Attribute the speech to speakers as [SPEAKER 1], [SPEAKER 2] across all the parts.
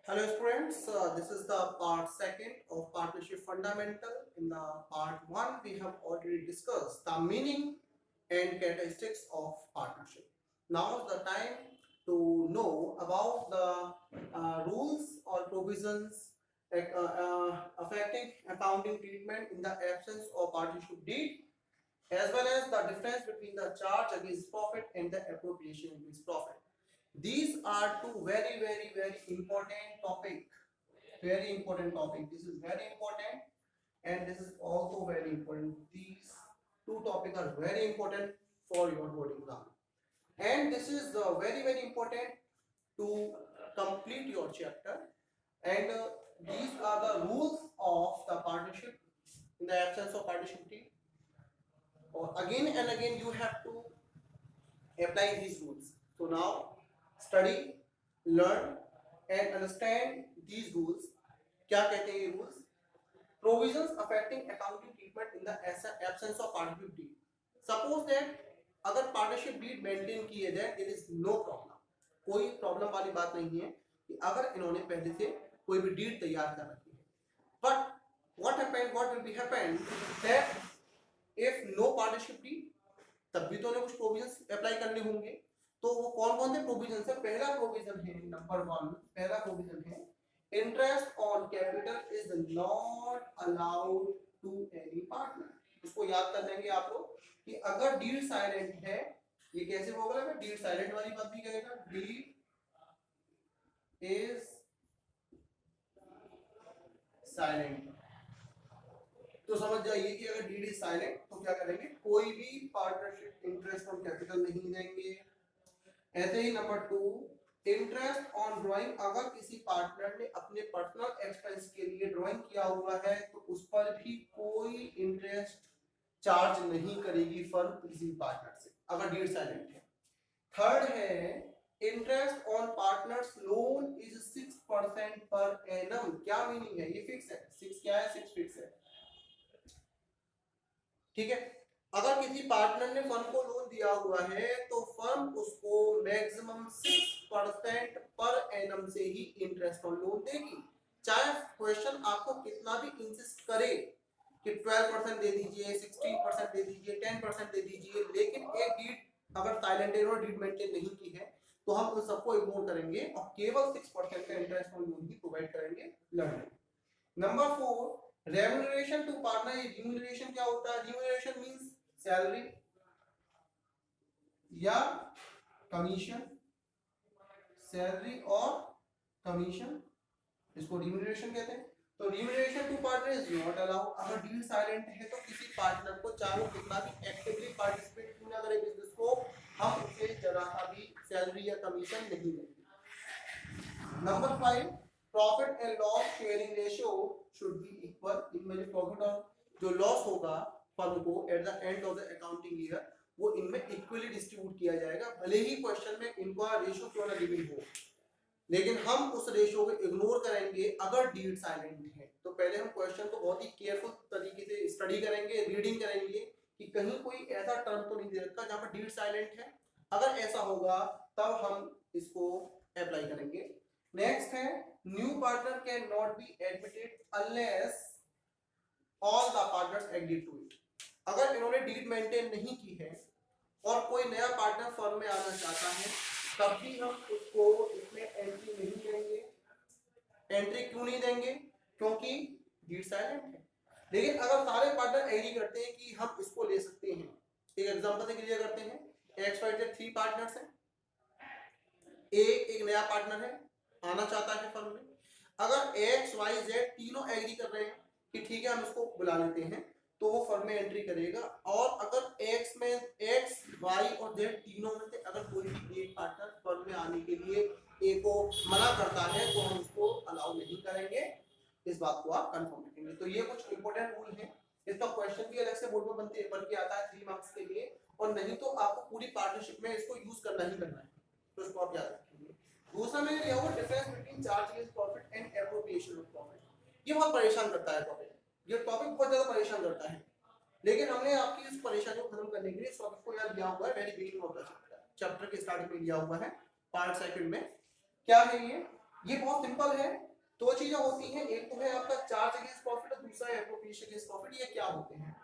[SPEAKER 1] Hello students, this is the part second of partnership fundamental. In the part one, we have already discussed the meaning and characteristics of partnership. Now is the time to know about the rules or provisions affecting accounting treatment in the absence of partnership deed, as well as the difference between the charge against profit and the appropriation against profit. These are two very important topic. Very important topic. This is very important and this is also very important. These two topics are very important for your board exam. And this is very important to complete your chapter. And these are the rules of the partnership in the absence of partnership deed. Or again and again you have to apply these rules. So now study, learn and understand these rules. क्या कहते हैं ये rules? Provisions affecting accounting treatment in the absence of partnership deed. Suppose that अगर partnership deed maintain की है then there is no problem. कोई problem वाली बात नहीं है कि अगर इन्होंने पहले से कोई भी deed तैयार कर रखी है. But what happened? What will be happen that if no partnership deed, तब भी तो उन्हें कुछ प्रोविजंस अप्लाई करने होंगे. तो वो कौन कौन से प्रोविजन है? पहला प्रोविजन है नंबर 1. पहला प्रोविजन है interest on capital is not allowed to any partner. इसको याद कर लेंगे आप लोग कि अगर डीड साइलेंट है, ये कैसे होगा? मैं डीड साइलेंट वाली बात भी कहेगा. डीड इज साइलेंट तो समझ जाइए कि अगर डीड इज साइलेंट तो क्या करेंगे? कोई भी पार्टनरशिप इंटरेस्ट ऑन कैपिटल नहीं देंगे. ऐसे ही नंबर 2, इंटरेस्ट ऑन ड्राइंग. अगर किसी पार्टनर ने अपने पर्सनल एक्सपेंस के लिए ड्राइंग किया हुआ है तो उस पर भी कोई इंटरेस्ट चार्ज नहीं करेगी फर्म किसी पार्टनर से अगर डीड साइलेंट है. थर्ड है interest on partners loan is 6% per annum. क्या मीनिंग है? ये फिक्स है. 6 क्या है? 6 फिक्स है. ठीक है. अगर किसी पार्टनर ने फर्म को लोन दिया हुआ है तो फर्म उसको मैक्सिमम 6% पर एनम से ही इंटरेस्ट ऑन लोन देगी. चाहे क्वेश्चन आपको कितना भी इंसिस्ट करे कि 12% दे दीजिए, 16% दे दीजिए, 10% दे दीजिए, लेकिन एक डीड अगर साइलेंट है और डीड मेंटेन नहीं की है तो हम उन सबको इग्नोर करेंगे और केवल 6% का इंटरेस्ट ऑन लोन ही प्रोवाइड करेंगे learning. Number 4, remuneration to partner. Remuneration क्या होता है? रेम्यूनरेशन मींस सैलरी या कमीशन. सैलरी और कमीशन, इसको रेम्यूनरेशन कहते हैं. तो remuneration to partner is not allowed. अगर डील साइलेंट है तो किसी पार्टनर को चाहे वो कितना भी एक्टिवली पार्टिसिपेट क्यों ना करे बिजनेस को, हम उसे जरा सा भी सैलरी या कमीशन नहीं देंगे. Number 5, profit and loss sharing ratio should be equal. इनमें जो प्रॉफिट और जो लॉस होगा फर्म को at the end of the accounting year वो इनमें इक्वली डिस्ट्रीब्यूट किया जाएगा. भले ही क्वेश्चन में इनका रेशियो क्यों ना गिवन हो, लेकिन हम उस रेशियो को इग्नोर करेंगे अगर डीड साइलेंट है. तो पहले हम क्वेश्चन को बहुत ही केयरफुल तरीके से स्टडी करेंगे, रीडिंग करेंगे कि कहीं कोई ऐसा टर्म तो नहीं दे रखा जहां पर डीड साइलेंट है. अगर ऐसा होगा तब हम इसको अप्लाई करेंगे. नेक्स्ट है new partner can not be admitted unless all the partners agree to it. अगर इन्होंने डीड मेंटेन नहीं की है और कोई नया पार्टनर फर्म में आना चाहता है तब भी हम उसको इसमें एंट्री नहीं देंगे. एंट्री क्यों नहीं देंगे? क्योंकि डीड साइलेंट है. लेकिन अगर सारे पार्टनर एग्री करते हैं कि हम इसको ले सकते हैं, एक एग्जांपल से क्लियर करते हैं. एक्स वाई जेड 3 पार्टनर्स हैं. एक नया पार्टनर है, आना चाहता है फर्म में. अगर एक्स वाई जेड तीनों एग्री कर रहे हैं कि ठीक है हम इसको बुला लेते हैं तो वो फर्म में एंट्री करेगा. और अगर एक्स वाई और जेड तीनों में से अगर कोई भी एक पार्टनर फर्म में आने के लिए ए को मना करता है तो हम उसको अलाउ नहीं करेंगे. इस बात को आप कंफर्म रखेंगे. तो ये कुछ इंपॉर्टेंट रूल है. इसका क्वेश्चन भी अलग से बोर्ड में बनते बन के आता है 3 मार्क्स के लिए, और नहीं तो आपको पूरी पार्टनरशिप में इसको यूज करना ही करना है. तो इसको आप याद रखेंगे. दूसरा मैंने लिया हुआ difference between charge against profit and appropriation of profit. ये बहुत परेशान करता है टॉपिक. ये टॉपिक बहुत ज्यादा परेशान करता है, लेकिन हमने आपकी इस परेशानी को खत्म करने के लिए इस टॉपिक को याद लिया हुआ है very beginning of the chapter के स्टार्टिंग में लिया हुआ है पार्ट सेकंड में. क्या है ये? ये बहुत सिंपल है। दो चीजें होती हैं, एक तो है आपका चार्ज अगेंस्ट प्रॉफिट और दूसरा है एप्रोप्रिएशन अगेंस्ट प्रॉफिट। ये क्या होते हैं?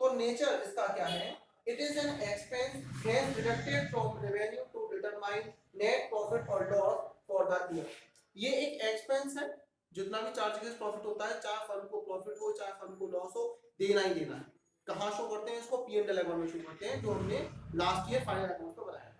[SPEAKER 1] तो नेचर इसका क्या है? It is an expense has deducted from revenue to determine net profit और लॉस फॉर द ईयर। ये एक एक्सपेंस है, जितना भी चार्ज अगेंस्ट प्रॉफिट होता है, चाहे फर्म को प्रॉफिट हो चाहे फर्म को लॉस हो, देना ही देना है। कहां शो करते हैं इसको? पी&एल अकाउंट में शो करते हैं, जो हमने लास्ट ईयर फाइनल अकाउंट में बनाया।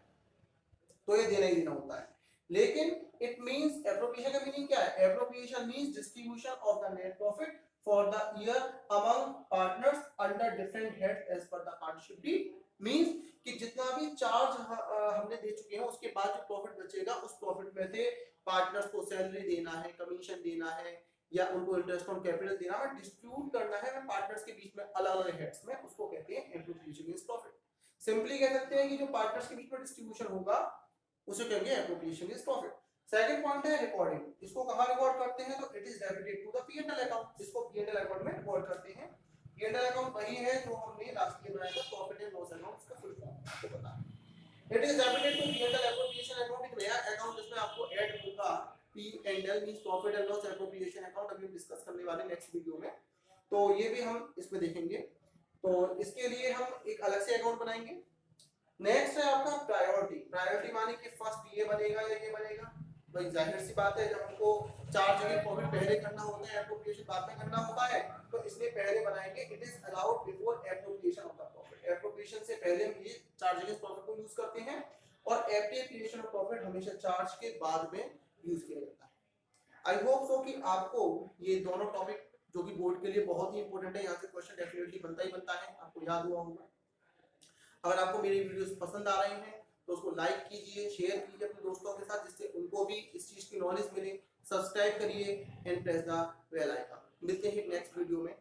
[SPEAKER 1] तो ये देना ही देना होता है। लेकिन इट मींस एप्रोप्रिएशन का मीनिंग क्या है? Appropriation means distribution of the net profit for the year among partners under different head as per the partnership deed. Means कि जितना भी चार्ज हमने दे चुके हैं, उसके बाद जो प्रॉफिट बचेगा, उस प्रॉफिट में से पार्टनर्स को सैलरी देना है, कमीशन देना है, या उनको इंटरेस्ट ऑन कैपिटल देना है, डिस्ट्रीब्यूट करना है पार्टनर्स के बीच में अलग अलग हेड्स में, उसको कहते हैं एप्रोप्रिएशन अगेंस्ट प्रॉफिट। सिंपली कह सकते हैं कि जो पार्टनर्स के बीच में डिस्ट्रीब्यूशन होगा उसे कहेंगे appropriation against profit. Second point है रिकॉर्डिंग। इसको कहां रिकॉर्ड करते हैं? तो it is debited to the P and L account. इसको पी&एल अकाउंट में रिकॉर्ड करते हैं। पी&एल अकाउंट वही है जो हमने लास्ट ईयर बनाया था, प्रॉफिट एंड लॉस अकाउंट। इसका फुल फॉर्म आपको पता है। It is debited to P and L appropriation account. एक नया अकाउंट जिसमें आपको ऐड होगा P and L means profit and loss appropriation account. अभी हम डिस्कस करने वाले नेक्स्ट वीडियो में, तो ये भी हम इसमें देखेंगे। तो इसके लिए हम एक अलग से अकाउंट बनाएंगे। नेक्स्ट है आपका प्रायोरिटी। प्रायोरिटी माने कि फर्स्ट ये बनेगा या ये बनेगा? भाई जाहिर सी बात है, जब हमको चार्ज अगेंस्ट प्रॉफिट पहले करना होता है, एप्रोप्रिएशन बाद में करना होता है, तो इसलिए पहले बनाएंगे। It is allowed before appropriation of the profit. Appropriation से पहले हम ये चार्ज अगेंस्ट प्रॉफिट को यूज करते हैं, और एप्रोप्रिएशन ऑफ प्रॉफिट हमेशा चार्ज के बाद में यूज किया जाता है। आई होप सो कि आपको ये दोनों टॉपिक, जो कि बोर्ड के लिए बहुत ही इंपॉर्टेंट है, यहाँ से क्वेश्चन डेफिनेटली बनता ही बनता है, आपको याद हुआ होगा। अगर आपको मेरी वीडियोस पसंद आ रही हैं तो उसको लाइक कीजिए, शेयर कीजिए अपने दोस्तों के साथ, जिससे उनको भी इस चीज की नॉलेज मिले। सब्सक्राइब करिए and press the bell icon. मिलते हैं नेक्स्ट वीडियो में।